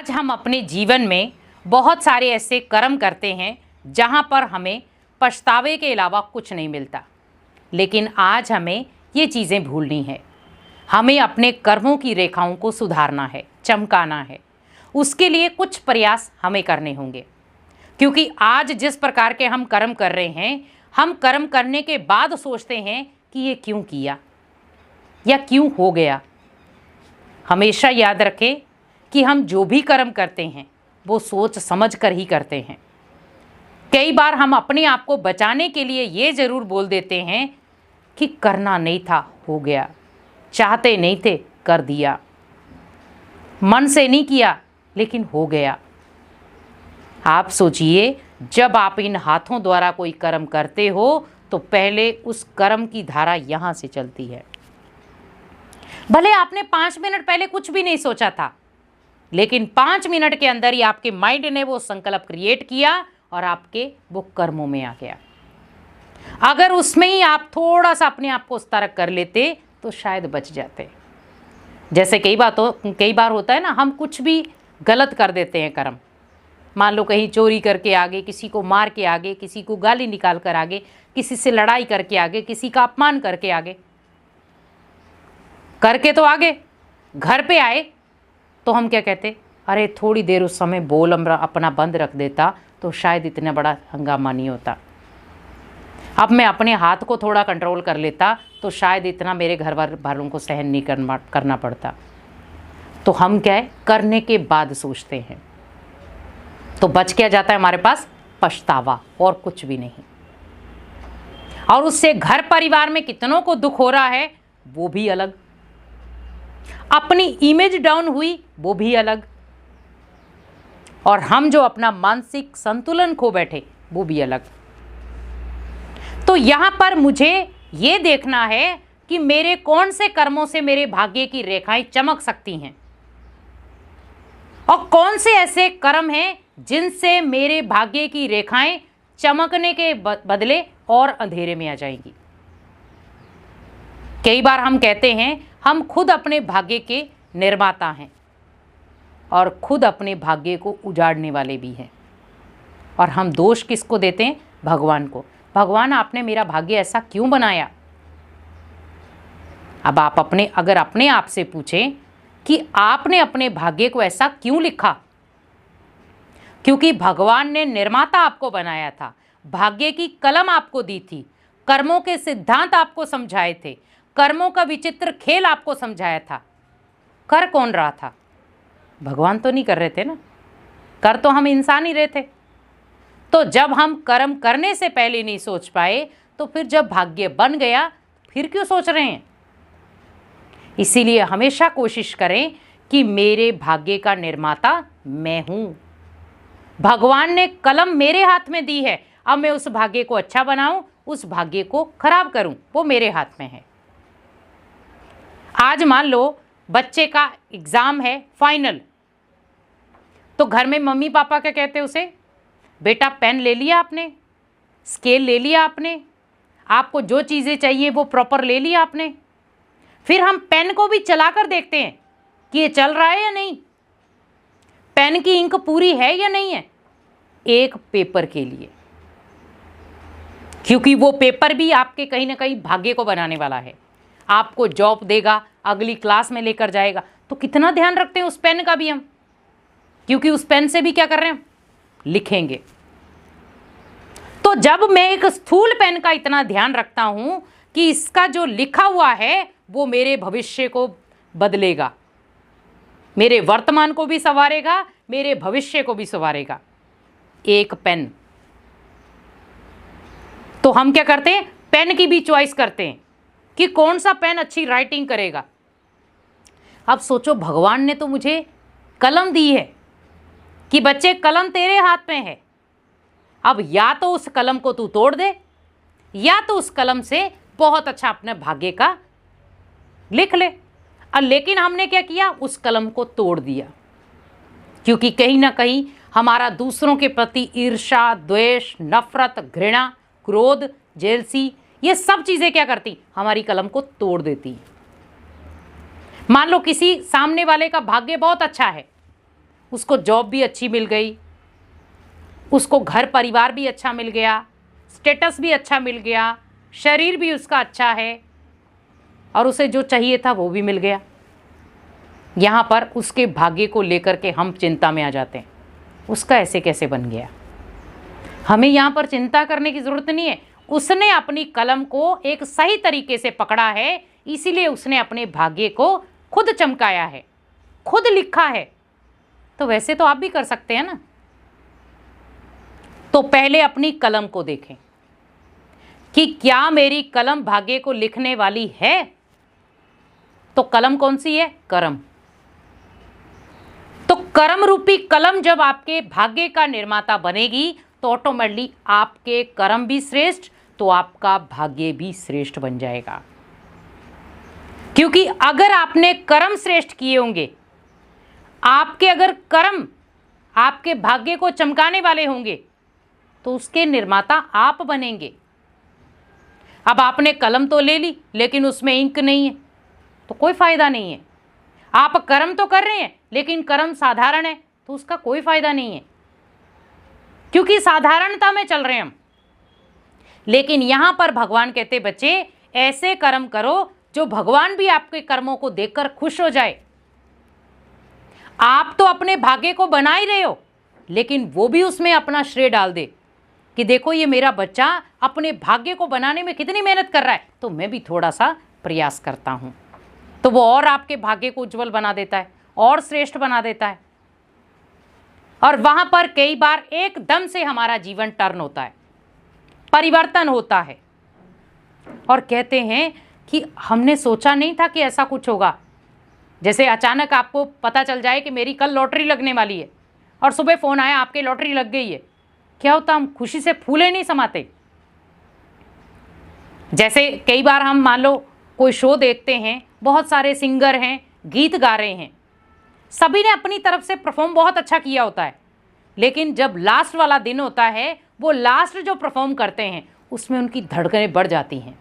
आज हम अपने जीवन में बहुत सारे ऐसे कर्म करते हैं जहाँ पर हमें पछतावे के अलावा कुछ नहीं मिलता। लेकिन आज हमें ये चीज़ें भूलनी है। हमें अपने कर्मों की रेखाओं को सुधारना है, चमकाना है। उसके लिए कुछ प्रयास हमें करने होंगे, क्योंकि आज जिस प्रकार के हम कर्म कर रहे हैं, हम कर्म करने के बाद सोचते हैं कि ये क्यों किया या क्यों हो गया। हमेशा याद रखें कि हम जो भी कर्म करते हैं वो सोच समझ कर ही करते हैं। कई बार हम अपने आप को बचाने के लिए ये ज़रूर बोल देते हैं कि करना नहीं था, हो गया, चाहते नहीं थे, कर दिया, मन से नहीं किया लेकिन हो गया। आप सोचिए, जब आप इन हाथों द्वारा कोई कर्म करते हो तो पहले उस कर्म की धारा यहाँ से चलती है। भले आपने 5 मिनट पहले कुछ भी नहीं सोचा था, लेकिन 5 मिनट के अंदर ही आपके माइंड ने वो संकल्प क्रिएट किया और आपके वो कर्मों में आ गया। अगर उसमें ही आप थोड़ा सा अपने आप को सतर्क कर लेते तो शायद बच जाते। जैसे कई बार होता है ना, हम कुछ भी गलत कर देते हैं कर्म। मान लो कहीं चोरी करके आगे, किसी को मार के आगे, किसी को गाली निकाल कर आगे, किसी से लड़ाई करके आगे, किसी का अपमान करके आगे, करके तो आगे घर पे आए तो हम क्या कहते, अरे थोड़ी देर उस समय बोल अपना बंद रख देता तो शायद इतना बड़ा हंगामा नहीं होता। अब मैं अपने हाथ को थोड़ा कंट्रोल कर लेता तो शायद इतना मेरे घर वालों को सहन नहीं करना पड़ता। तो हम क्या है, करने के बाद सोचते हैं। तो बच क्या जाता है हमारे पास? पछतावा, और कुछ भी नहीं। और उससे घर परिवार में कितनों को दुख हो रहा है वो भी अलग, अपनी इमेज डाउन हुई वो भी अलग, और हम जो अपना मानसिक संतुलन खो बैठे वो भी अलग। तो यहां पर मुझे ये देखना है कि मेरे कौन से कर्मों से मेरे भाग्य की रेखाएं चमक सकती हैं और कौन से ऐसे कर्म हैं जिनसे मेरे भाग्य की रेखाएं चमकने के बदले और अंधेरे में आ जाएंगी। कई बार हम कहते हैं हम खुद अपने भाग्य के निर्माता हैं और खुद अपने भाग्य को उजाड़ने वाले भी हैं। और हम दोष किसको देते हैं? भगवान को। भगवान, आपने मेरा भाग्य ऐसा क्यों बनाया? अब आप अगर अपने आप से पूछें कि आपने अपने भाग्य को ऐसा क्यों लिखा, क्योंकि भगवान ने निर्माता आपको बनाया था, भाग्य की कलम आपको दी थी, कर्मों के सिद्धांत आपको समझाए थे, कर्मों का विचित्र खेल आपको समझाया था। कर कौन रहा था? भगवान तो नहीं कर रहे थे ना, कर तो हम इंसान ही रहे थे। तो जब हम कर्म करने से पहले नहीं सोच पाए तो फिर जब भाग्य बन गया फिर क्यों सोच रहे हैं? इसीलिए हमेशा कोशिश करें कि मेरे भाग्य का निर्माता मैं हूं। भगवान ने कलम मेरे हाथ में दी है, अब मैं उस भाग्य को अच्छा बनाऊं, उस भाग्य को खराब करूं, वो मेरे हाथ में है। आज मान लो बच्चे का एग्जाम है, फाइनल, तो घर में मम्मी पापा क्या कहते हैं उसे? बेटा पेन ले लिया आपने, स्केल ले लिया आपने, आपको जो चीज़ें चाहिए वो प्रॉपर ले लिया आपने। फिर हम पेन को भी चला कर देखते हैं कि ये चल रहा है या नहीं, पेन की इंक पूरी है या नहीं है, एक पेपर के लिए। क्योंकि वो पेपर भी आपके कहीं ना कहीं भाग्य को बनाने वाला है, आपको जॉब देगा, अगली क्लास में लेकर जाएगा। तो कितना ध्यान रखते हैं उस पेन का भी हम, क्योंकि उस पेन से भी क्या कर रहे हैं, लिखेंगे। तो जब मैं एक स्थूल पेन का इतना ध्यान रखता हूं कि इसका जो लिखा हुआ है वो मेरे भविष्य को बदलेगा, मेरे वर्तमान को भी संवारेगा, मेरे भविष्य को भी संवारेगा, एक पेन। तो हम क्या करते हैं, पेन की भी चॉइस करते हैं कि कौन सा पेन अच्छी राइटिंग करेगा। अब सोचो, भगवान ने तो मुझे कलम दी है कि बच्चे कलम तेरे हाथ में है, अब या तो उस कलम को तू तोड़ दे या तो उस कलम से बहुत अच्छा अपने भाग्य का लिख ले। लेकिन हमने क्या किया, उस कलम को तोड़ दिया, क्योंकि कहीं ना कहीं हमारा दूसरों के प्रति ईर्ष्या, द्वेष, नफरत, घृणा, क्रोध, जेलसी, ये सब चीज़ें क्या करती, हमारी कलम को तोड़ देती। मान लो किसी सामने वाले का भाग्य बहुत अच्छा है, उसको जॉब भी अच्छी मिल गई, उसको घर परिवार भी अच्छा मिल गया, स्टेटस भी अच्छा मिल गया, शरीर भी उसका अच्छा है और उसे जो चाहिए था वो भी मिल गया। यहाँ पर उसके भाग्य को लेकर के हम चिंता में आ जाते हैं, उसका ऐसे कैसे बन गया। हमें यहाँ पर चिंता करने की ज़रूरत नहीं है। उसने अपनी कलम को एक सही तरीके से पकड़ा है, इसीलिए उसने अपने भाग्य को खुद चमकाया है, खुद लिखा है। तो वैसे तो आप भी कर सकते हैं ना। तो पहले अपनी कलम को देखें कि क्या मेरी कलम भाग्य को लिखने वाली है। तो कलम कौन सी है? कर्म। तो कर्म रूपी कलम जब आपके भाग्य का निर्माता बनेगी तो ऑटोमेटिकली आपके कर्म भी श्रेष्ठ, तो आपका भाग्य भी श्रेष्ठ बन जाएगा। क्योंकि अगर आपने कर्म श्रेष्ठ किए होंगे, आपके अगर कर्म आपके भाग्य को चमकाने वाले होंगे, तो उसके निर्माता आप बनेंगे। अब आपने कलम तो ले ली लेकिन उसमें इंक नहीं है, तो कोई फायदा नहीं है। आप कर्म तो कर रहे हैं लेकिन कर्म साधारण है, तो उसका कोई फायदा नहीं है, क्योंकि साधारणता में चल रहे हैं हम। लेकिन यहां पर भगवान कहते बच्चे ऐसे कर्म करो जो भगवान भी आपके कर्मों को देखकर खुश हो जाए। आप तो अपने भाग्य को बना ही रहे हो, लेकिन वो भी उसमें अपना श्रेय डाल दे कि देखो ये मेरा बच्चा अपने भाग्य को बनाने में कितनी मेहनत कर रहा है, तो मैं भी थोड़ा सा प्रयास करता हूं। तो वो और आपके भाग्य को उज्जवल बना देता है और श्रेष्ठ बना देता है। और वहां पर कई बार एकदम से हमारा जीवन टर्न होता है, परिवर्तन होता है, और कहते हैं कि हमने सोचा नहीं था कि ऐसा कुछ होगा। जैसे अचानक आपको पता चल जाए कि मेरी कल लॉटरी लगने वाली है और सुबह फ़ोन आया आपकी लॉटरी लग गई है, क्या होता, हम खुशी से फूले नहीं समाते। जैसे कई बार हम मान लो कोई शो देखते हैं, बहुत सारे सिंगर हैं, गीत गा रहे हैं, सभी ने अपनी तरफ से परफॉर्म बहुत अच्छा किया होता है, लेकिन जब लास्ट वाला दिन होता है, वो लास्ट जो परफॉर्म करते हैं उसमें उनकी धड़कनें बढ़ जाती हैं।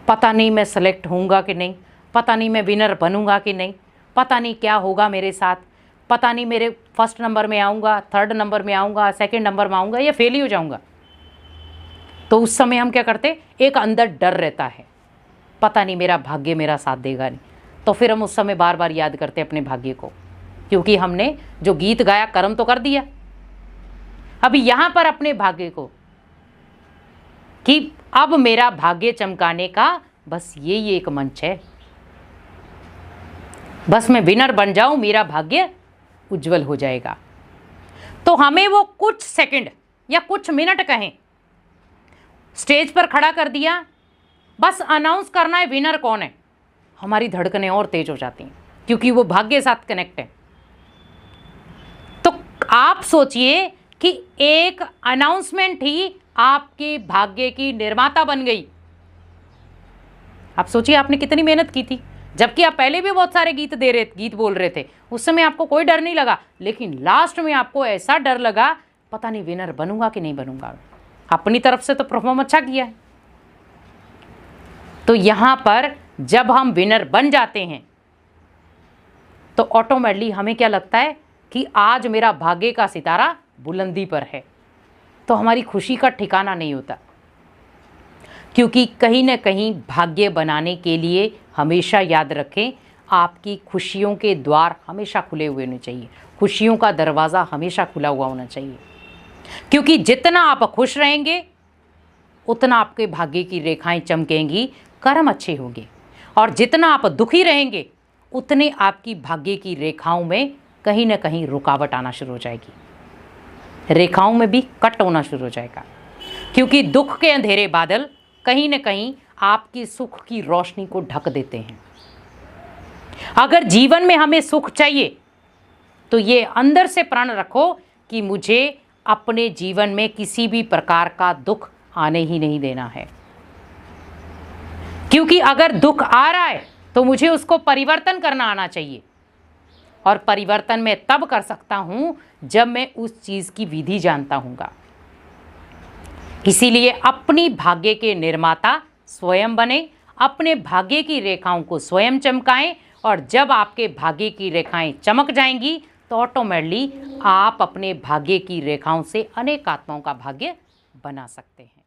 पता नहीं मैं सेलेक्ट होऊंगा कि नहीं, पता नहीं मैं विनर बनूंगा कि नहीं, पता नहीं क्या होगा मेरे साथ, पता नहीं मेरे फर्स्ट नंबर में आऊँगा, थर्ड नंबर में आऊँगा, सेकंड नंबर में आऊँगा या फेल ही हो जाऊँगा। तो उस समय हम क्या करते, एक अंदर डर रहता है, पता नहीं मेरा भाग्य मेरा साथ देगा नहीं। तो फिर हम उस समय बार बार याद करते अपने भाग्य को, क्योंकि हमने जो गीत गाया कर्म तो कर दिया। अभी यहाँ पर अपने भाग्य को कि अब मेरा भाग्य चमकाने का बस यही एक मंच है, बस मैं विनर बन जाऊं, मेरा भाग्य उज्जवल हो जाएगा। तो हमें वो कुछ सेकंड या कुछ मिनट कहें, स्टेज पर खड़ा कर दिया, बस अनाउंस करना है विनर कौन है, हमारी धड़कनें और तेज हो जाती हैं, क्योंकि वो भाग्य के साथ कनेक्ट है। तो आप सोचिए कि एक अनाउंसमेंट ही आपके भाग्य की निर्माता बन गई। आप सोचिए आपने कितनी मेहनत की थी, जबकि आप पहले भी बहुत सारे गीत बोल रहे थे, उस समय आपको कोई डर नहीं लगा, लेकिन लास्ट में आपको ऐसा डर लगा, पता नहीं विनर बनूंगा कि नहीं बनूंगा। अपनी तरफ से तो परफॉर्म अच्छा किया है। तो यहां पर जब हम विनर बन जाते हैं तो ऑटोमेटिकली हमें क्या लगता है कि आज मेरा भाग्य का सितारा बुलंदी पर है, तो हमारी खुशी का ठिकाना नहीं होता। क्योंकि कहीं ना कहीं भाग्य बनाने के लिए हमेशा याद रखें, आपकी खुशियों के द्वार हमेशा खुले हुए होने चाहिए, खुशियों का दरवाज़ा हमेशा खुला हुआ होना चाहिए। क्योंकि जितना आप खुश रहेंगे उतना आपके भाग्य की रेखाएं चमकेंगी, कर्म अच्छे होंगे, और जितना आप दुखी रहेंगे उतने आपकी भाग्य की रेखाओं में कहीं ना कहीं रुकावट आना शुरू हो जाएगी, रेखाओं में भी कट होना शुरू हो जाएगा। क्योंकि दुख के अंधेरे बादल कहीं ना कहीं आपकी सुख की रोशनी को ढक देते हैं। अगर जीवन में हमें सुख चाहिए तो ये अंदर से प्रण रखो कि मुझे अपने जीवन में किसी भी प्रकार का दुख आने ही नहीं देना है। क्योंकि अगर दुख आ रहा है तो मुझे उसको परिवर्तन करना आना चाहिए, और परिवर्तन मैं तब कर सकता हूं जब मैं उस चीज़ की विधि जानता हूँगा। इसीलिए अपनी भाग्य के निर्माता स्वयं बने, अपने भाग्य की रेखाओं को स्वयं चमकाएं, और जब आपके भाग्य की रेखाएं चमक जाएंगी तो तो ऑटोमेटिकली आप अपने भाग्य की रेखाओं से अनेक आत्माओं का भाग्य बना सकते हैं।